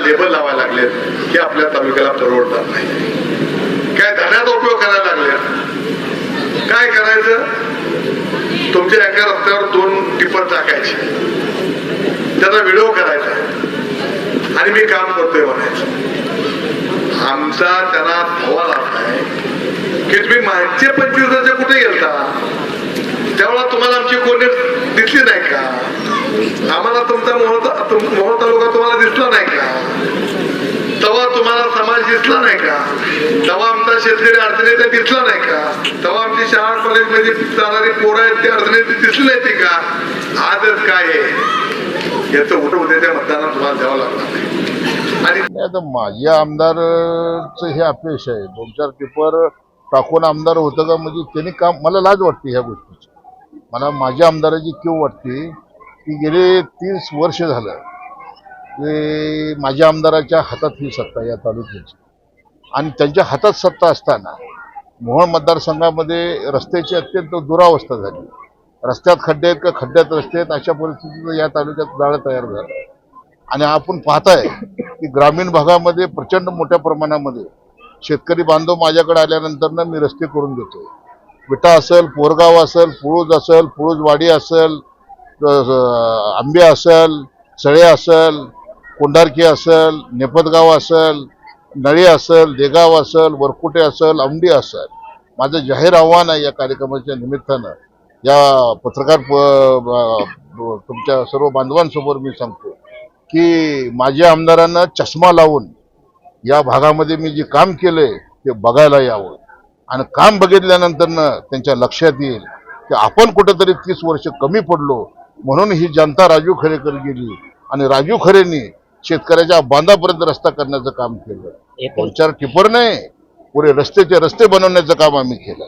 Label लावायला लागले की आपल्या तालुक्याला परवडणार नाही, काय धन्याचा उपयोग करायला लागले. काय करायचं, तुमच्या एका रस्त्यावर 2 टिपर टाकायचे, त्याचा व्हिडिओ करायचा आणि मी काम करतोय म्हणायचं. आमचा त्यांना धवा लागलाय की तुम्ही मागचे 25 वर्ष कुठे गेलता, त्यावेळेला तुम्हाला आमची कोणी दिसली नाही का, आम्हाला तुमचा मोहोळ तालुका तुम्हाला दिसला नाही का, तेव्हा तुम्हाला समाज दिसला नाही का, तेव्हा आमचा शेतकरी अडचणीत दिसला नाही का, तेव्हा आमची शाळा कॉलेजमध्ये जाणारी पोरं आहेत ते अडचणीत दिसली नाही का. आजच काय आहे याचं उद्याच्या मतदानात तुम्हाला द्यावं लागणार नाही. आणि आता माझ्या आमदारचं हे अपयश आहे. 2-4 टिपर टाकून आमदार होतं का, म्हणजे त्यांनी काम, मला लाज वाटते ह्या गोष्टीची. मला माझ्या आमदाराची कीव वाटते की गेले 30 वर्ष झालं की माझ्या आमदाराच्या हातात ही सत्ता या तालुक्याची, आणि त्यांच्या हातात सत्ता असताना मोहोळ मतदारसंघामध्ये रस्त्याची अत्यंत दुरावस्था झाली. रस्त्यात खड्डे आहेत का खड्ड्यात रस्ते आहेत अशा परिस्थितीत या तालुक्यात जाळं तयार झालं. आणि आपण पाहताय की ग्रामीण भागामध्ये प्रचंड मोठ्या प्रमाणामध्ये शेतकरी बांधव माझ्याकडे आल्यानंतर मी रस्ते करून देतो. विटा असेल, पोरगाव असेल, पुळूज असेल, पुळूजवाडी असेल, आंबे असेल, सळे असेल, कोंढारकी असेल, नेपदगाव असेल, नळी असेल, देगाव असेल, वरकुटे असेल, औंढी असेल. माझं जाहीर आव्हान आहे या कार्यक्रमाच्या निमित्तानं या पत्रकार तुमच्या सर्व बांधवांसमोर मी सांगतो की माझ्या आमदारांना चष्मा लावून या भागामध्ये मी जे काम केलंय ते बघायला यावं, आणि काम बघितल्यानंतर त्यांच्या लक्षात येईल की आपण कुठेतरी 30 वर्ष कमी पडलो, म्हणून ही जनता राजू खरेकडे गेली आणि राजू खरेंनी शेतकऱ्याच्या बांधापर्यंत रस्ता करण्याचं काम केलं. 2-4 टिपर नाही, पुरे रस्ते बनवण्याचं काम आम्ही केलं.